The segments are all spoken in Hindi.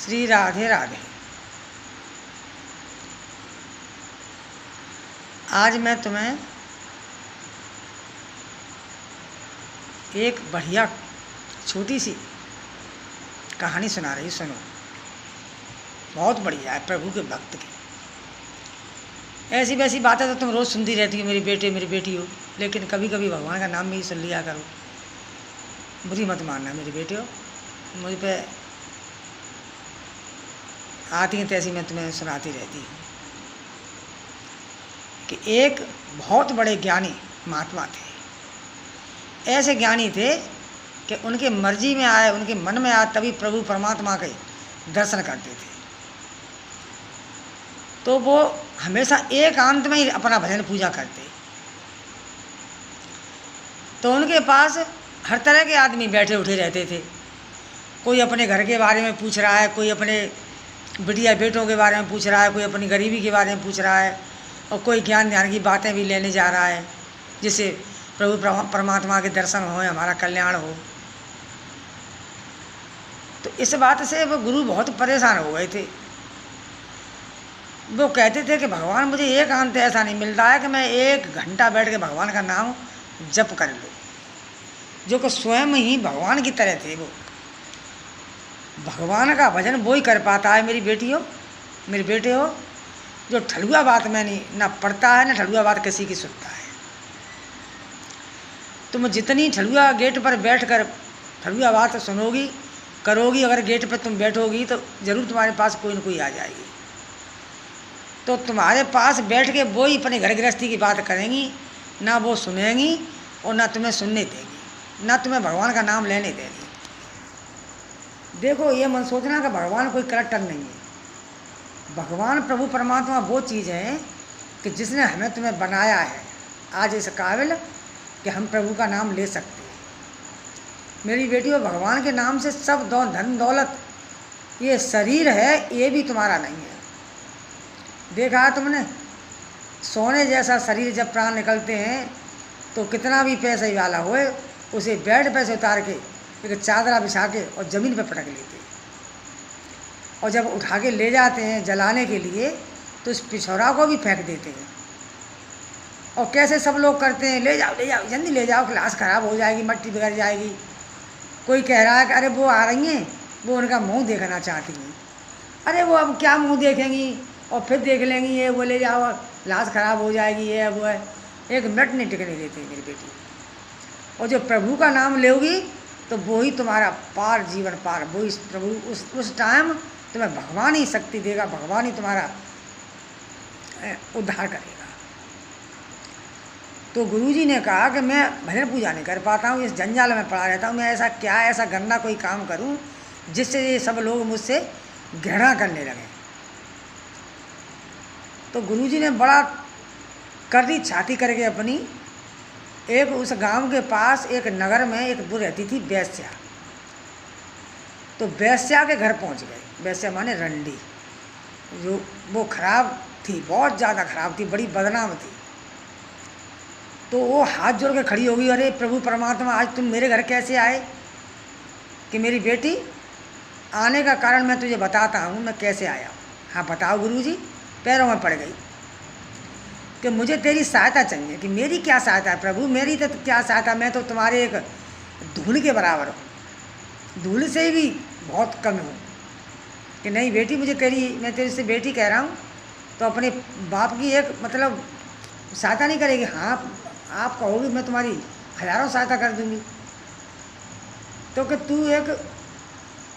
श्री राधे राधे। आज मैं तुम्हें एक बढ़िया छोटी सी कहानी सुना रही, सुनो। बहुत बढ़िया है, प्रभु के भक्त की। ऐसी वैसी बातें तो तुम रोज़ सुनती रहती हो, मेरे बेटे मेरी बेटी हो, लेकिन कभी कभी भगवान का नाम भी सुन लिया करो। बुरी मत मानना मेरे बेटे हो, मुझ पे आती हैं तैसी मैं तुम्हें सुनाती रहती हूँ कि एक बहुत बड़े ज्ञानी महात्मा थे। ऐसे ज्ञानी थे कि उनके मर्जी में आए, उनके मन में आए तभी प्रभु परमात्मा के दर्शन करते थे। तो वो हमेशा एकांत में ही अपना भजन पूजा करते। तो उनके पास हर तरह के आदमी बैठे उठे रहते थे। कोई अपने घर के बारे में पूछ रहा है, कोई अपने बिटिया बेटों के बारे में पूछ रहा है, कोई अपनी गरीबी के बारे में पूछ रहा है, और कोई ज्ञान ध्यान की बातें भी लेने जा रहा है, जिससे प्रभु परमात्मा के दर्शन हो, हमारा कल्याण हो। तो इस बात से वो गुरु बहुत परेशान हो गए थे। वो कहते थे कि भगवान मुझे एकांत ऐसा नहीं मिलता है कि मैं 1 घंटा बैठ के भगवान का नाम जप कर लूँ, जो कि स्वयं ही भगवान की तरह थे। वो भगवान का भजन वो ही कर पाता है मेरी बेटी हो, मेरे बेटे हो, जो ठलुआ बात में नहीं ना पढ़ता है, ना ठलुआ बात किसी की सुनता है। तुम जितनी ठलुआ गेट पर बैठकर ठलुआ बात सुनोगी करोगी, अगर गेट पर तुम बैठोगी तो ज़रूर तुम्हारे पास कोई न कोई आ जाएगी। तो तुम्हारे पास बैठ के वो ही अपने घर गृहस्थी की बात करेंगी, ना वो सुनेंगी और ना तुम्हें सुनने देगी, ना तुम्हें भगवान का नाम लेने देगी। देखो, ये मन सोचना कि भगवान कोई करैक्टर नहीं है। भगवान प्रभु परमात्मा वो चीज़ है कि जिसने हमें तुम्हें बनाया है आज इस काबिल कि हम प्रभु का नाम ले सकते हैं। मेरी बेटी, भगवान के नाम से सब धन दौलत, ये शरीर है, ये भी तुम्हारा नहीं है। देखा है तुमने, सोने जैसा शरीर जब प्राण निकलते हैं तो कितना भी पैसे वाला होए, उसे बेड पे से उतार के एक चादरा बिछा के और ज़मीन पे पटक लेते हैं, और जब उठा के ले जाते हैं जलाने के लिए तो उस पिछौरा को भी फेंक देते हैं। और कैसे सब लोग करते हैं, ले जाओ जल्दी ले जाओ, क्लास ख़राब हो जाएगी, मिट्टी बिगड़ जाएगी। कोई कह रहा है कि अरे वो आ रही हैं, वो उनका मुंह देखना चाहती हैं। अरे वो अब क्या मुंह देखेंगी, और फिर देख लेंगी, ये वो ले जाओ, लाश ख़राब हो जाएगी, ये वो है। 1 मिनट नहीं टिकने देते मेरी बेटी। और जो प्रभु का नाम लोगी तो वो ही तुम्हारा पार, जीवन पार, वो ही प्रभु उस टाइम तुम्हें भगवान ही शक्ति देगा, भगवान ही तुम्हारा उद्धार करेगा। तो गुरुजी ने कहा कि मैं भजन पूजा नहीं कर पाता हूँ, इस जंजाल में पड़ा रहता हूँ, मैं ऐसा गंदा कोई काम करूँ जिससे ये सब लोग मुझसे घृणा करने लगे। तो गुरुजी ने बड़ा करनी छाती करके अपनी एक उस गांव के पास एक नगर में एक वो रहती थी वैश्या। तो वैश्या के घर पहुंच गए। वैश्या माने रंडी, जो वो खराब थी, बहुत ज़्यादा खराब थी, बड़ी बदनाम थी। तो वो हाथ जोड़ के खड़ी हो गई, अरे प्रभु परमात्मा, आज तुम मेरे घर कैसे आए? कि मेरी बेटी, आने का कारण मैं तुझे बताता हूँ मैं कैसे आया। हाँ बताओ गुरुजी। पैरों में पड़ गई कि मुझे तेरी सहायता चाहिए। कि मेरी क्या सहायता है प्रभु, मेरी तो क्या सहायता, मैं तो तुम्हारे एक धूल के बराबर हूँ, धूल से भी बहुत कम हूँ। कि नहीं बेटी, मैं तेरे से बेटी कह रहा हूँ, तो अपने बाप की एक मतलब सहायता नहीं करेगी? हाँ आप कहोगे मैं तुम्हारी हज़ारों सहायता कर दूँगी। तो कि तू एक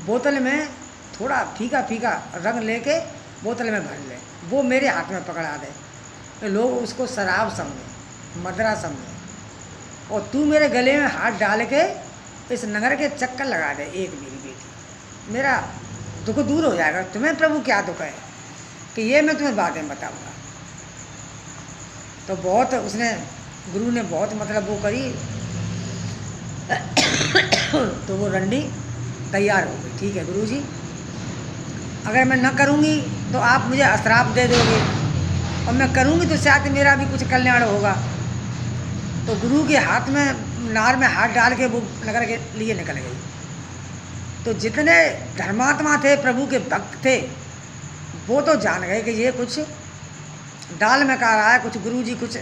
बोतल में थोड़ा फीका फीका रंग लेके बोतल में भर ले, वो मेरे हाथ में पकड़ा दे, तो लोग उसको शराब समझे, मदरा समझे, और तू मेरे गले में हाथ डाल के इस नगर के चक्कर लगा दे एक मेरी बेटी, मेरा दुख दूर हो जाएगा। तुम्हें प्रभु क्या दुख है कि ये मैं तुम्हें बातें बताऊंगा। तो बहुत उसने, गुरु ने बहुत मतलब वो करी। तो वो रंडी तैयार हो गई, ठीक है गुरुजी, अगर मैं न करूँगी तो आप मुझे अश्राप दे दोगे, और मैं करूँगी तो शायद मेरा भी कुछ कल्याण होगा। तो गुरु के हाथ में नार में हाथ डाल के वो नगर के लिए निकल गई। तो तो जितने धर्मात्मा थे, प्रभु के भक्त थे, वो तो जान गए कि ये कुछ दाल में खा रहा है, कुछ गुरुजी कुछ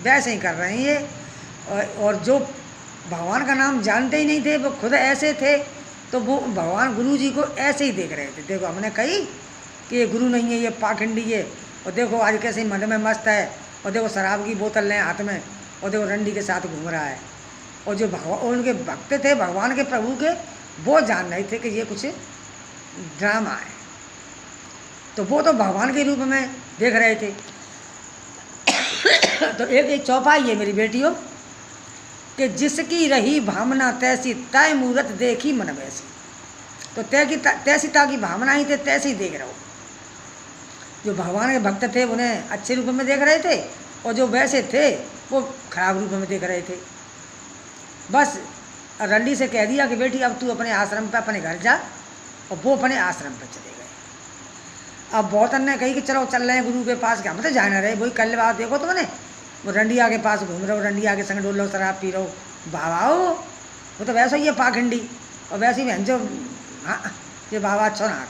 वैसे ही कर रहे हैं ये। और जो भगवान का नाम जानते ही नहीं थे, वो खुद ऐसे थे, तो वो भगवान गुरुजी को ऐसे ही देख रहे थे। देखो हमने कही कि ये गुरु नहीं है, ये पाखंडी है, और देखो आज कैसे मद में मस्त है, और देखो शराब की बोतल लें हाथ में, और देखो रंडी के साथ घूम रहा है। और जो भगवान उनके भक्त थे भगवान के प्रभु के, वो जान रहे थे कि ये कुछ ड्रामा है, तो वो तो भगवान के रूप में देख रहे थे। तो एक चौपाई है मेरी बेटियों कि जिसकी रही भावना तैसी तय मूरत देखी मन वैसी। तो तैसी ताकि भावना ही थे, तैसे ही देख रहे हो। जो भगवान के भक्त थे उन्हें अच्छे रूप में देख रहे थे, और जो वैसे थे वो खराब रूप में देख रहे थे। बस रंडी से कह दिया कि बेटी अब तू अपने आश्रम पे अपने घर जा, और वो अपने आश्रम पे चले गए। अब बहुतन ने कही कि चलो चल रहे हैं गुरु के पास, क्या हम तो जाना रहे, वही कल बात देखो तो मैंने वो रंडिया के पास घूम रहे हो, रंडिया के संग डोल लो, शराब पी रहो, बाबा वो तो वैसा ही है पाखंडी, और वैसे ही बहन जो हाँ ये बाबा अच्छा ना।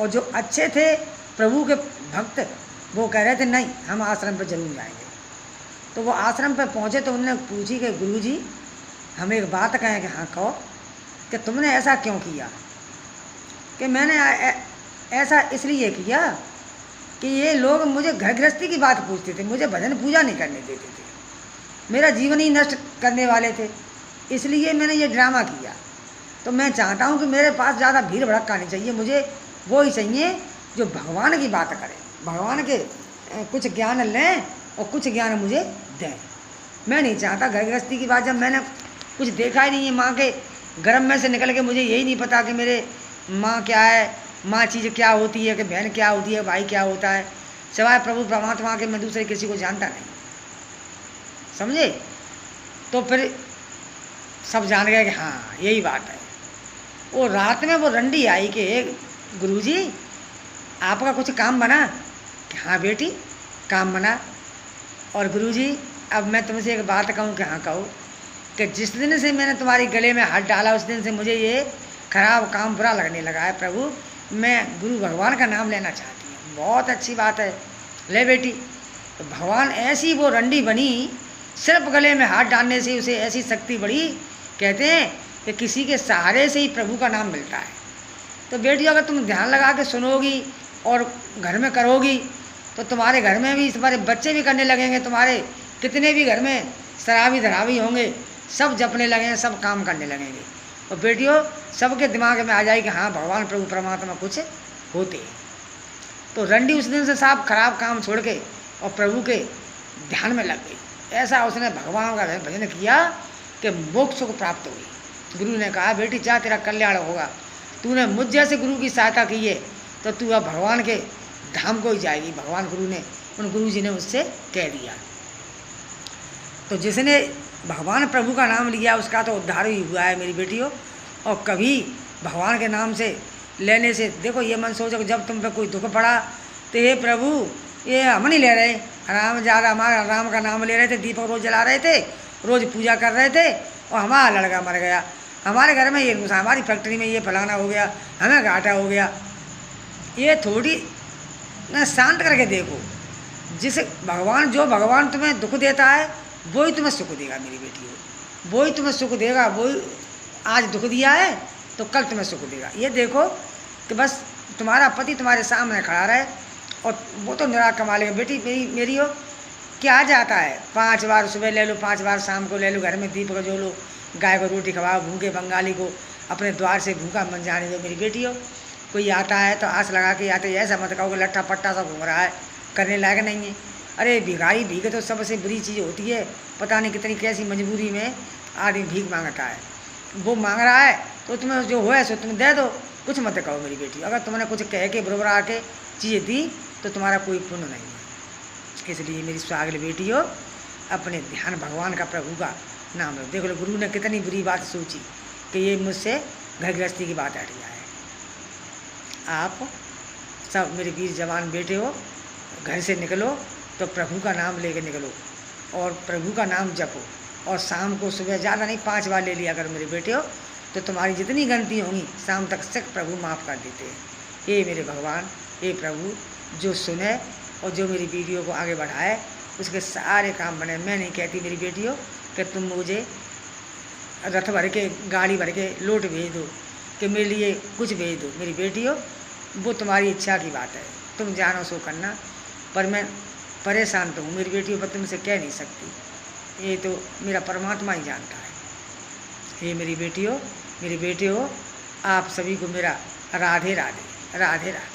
और जो अच्छे थे प्रभु के भक्त, वो कह रहे थे नहीं हम आश्रम पर जरूर जाएंगे। तो वो आश्रम पर पहुँचे तो उन्होंने पूछी कि गुरुजी हम एक बात कहें कि हाँ कहो, कि तुमने ऐसा क्यों किया? कि मैंने ऐसा इसलिए किया कि ये लोग मुझे घर गृहस्थी की बात पूछते थे, मुझे भजन पूजा नहीं करने देते थे, मेरा जीवन ही नष्ट करने वाले थे, इसलिए मैंने ये ड्रामा किया। तो मैं चाहता हूँ कि मेरे पास ज़्यादा भीड़ भड़क्का नहीं चाहिए, मुझे वो ही चाहिए जो भगवान की बात करे, भगवान के कुछ ज्ञान लें और कुछ ज्ञान मुझे दें। मैं नहीं चाहता घर गृहस्थी की बात, जब मैंने कुछ देखा ही नहीं है, माँ के गर्भ में से निकल के मुझे यही नहीं पता कि मेरे माँ क्या है, माँ चीज़ क्या होती है, कि बहन क्या होती है, भाई क्या होता है, सिवाय प्रभु परमात्मा के मैं दूसरे किसी को जानता नहीं, समझे। तो फिर सब जान गए कि हाँ यही बात है। वो रात में वो रंडी आई कि गुरुजी आपका कुछ काम बना? कि हाँ बेटी काम बना। और गुरुजी अब मैं तुमसे एक बात कहूँ? कि हाँ कहो। कि जिस दिन से मैंने तुम्हारे गले में हाथ डाला उस दिन से मुझे ये खराब काम बुरा लगने लगा है प्रभु, मैं गुरु भगवान का नाम लेना चाहती हूँ। बहुत अच्छी बात है, ले बेटी। तो भगवान ऐसी वो रंडी बनी, सिर्फ गले में हाथ डालने से उसे ऐसी शक्ति बढ़ी। कहते हैं कि किसी के सहारे से ही प्रभु का नाम मिलता है। तो बेटी अगर तुम ध्यान लगा के सुनोगी और घर में करोगी तो तुम्हारे घर में भी तुम्हारे बच्चे भी करने लगेंगे, तुम्हारे कितने भी घर में शराबी धराबी होंगे सब जपने लगेंगे, सब काम करने लगेंगे। और बेटियों सबके दिमाग में आ जाए कि हाँ भगवान प्रभु परमात्मा कुछ होते हैं। तो रंडी उस दिन से साफ खराब काम छोड़ के और प्रभु के ध्यान में लग गई। ऐसा उसने भगवान का भजन किया कि मोक्ष को प्राप्त हुई। गुरु ने कहा बेटी जा तेरा कल्याण होगा, तूने मुझ जैसे गुरु की सहायता की है तो तू अब भगवान के धाम को ही जाएगी। भगवान गुरु ने उन गुरु जी ने उससे कह दिया। तो जिसने भगवान प्रभु का नाम लिया उसका तो उद्धार ही हुआ है मेरी बेटियों। और कभी भगवान के नाम से लेने से देखो ये मन सोचो कि जब तुम पे कोई दुख पड़ा तो हे प्रभु ये हम नहीं ले रहे, राम ज़्यादा हमारा राम का नाम ले रहे थे, दीपक रोज़ जला रहे थे, रोज़ पूजा कर रहे थे और हमारा लड़का मर गया, हमारे घर में ये घुसा, हमारी फैक्ट्री में ये फलाना हो गया, हमें घाटा हो गया। ये थोड़ी ना शांत करके देखो, जिस भगवान जो भगवान तुम्हें दुख देता है वही तुम्हें सुख देगा मेरी बेटी, वही तुम्हें सुख देगा। वही आज दुख दिया है तो कल तुम्हें सुख देगा। ये देखो कि बस तुम्हारा पति तुम्हारे सामने खड़ा रहे और वो तो निराश कमा लेगा। बेटी मेरी हो क्या जाता है, 5 बार सुबह ले लो, 5 बार शाम को ले लो, घर में दीपक जो लो, गाय को रोटी खवाओ, भूखे बंगाली को अपने द्वार से भूखा मन जाने दो मेरी बेटी हो। कोई आता है तो आस लगा के आते, ऐसा मत कहो कि लट्ठा पट्टा सब घूम रहा है, करने लायक नहीं है। अरे भिखारी भीख तो सबसे बुरी चीज़ होती है, पता नहीं कितनी कैसी मजबूरी में आदमी भीख मांगता है। वो मांग रहा है तो तुम्हें जो हो सो तुम दे दो, कुछ मत कहो मेरी बेटी। अगर तुमने कुछ कह के बुरबरा के चीज़ें दी तो तुम्हारा कोई पुण्य नहीं है। इसलिए मेरी सुहागन बेटी हो अपने ध्यान भगवान का प्रभु का नाम लो। देख लो गुरु ने कितनी बुरी बात सोची कि ये मुझसे घर गृहस्थी की बात हट जाए। आप सब मेरे वीर जवान बेटे हो, घर से निकलो तो प्रभु का नाम लेके निकलो और प्रभु का नाम जपो। और शाम को सुबह ज़्यादा नहीं 5 बार ले लिया करो मेरे बेटे हो, तो तुम्हारी जितनी गलती होंगी शाम तक सिख प्रभु माफ़ कर देते हैं। हे मेरे भगवान, हे प्रभु, जो सुने और जो मेरी वीडियो को आगे बढ़ाए उसके सारे काम बने। मैं नहीं कहती मेरी बेटियों कि तुम मुझे रथ भर के, गाड़ी भर के लोट भेज दो, कि मेरे लिए कुछ भेज दो। मेरी बेटियों, वो तुम्हारी इच्छा की बात है, तुम जानो सो करना, पर मैं परेशान तो हूँ मेरी बेटियों, पर तुमसे कह नहीं सकती, ये तो मेरा परमात्मा ही जानता है। ये मेरी बेटियों, आप सभी को मेरा राधे राधे, राधे राधे।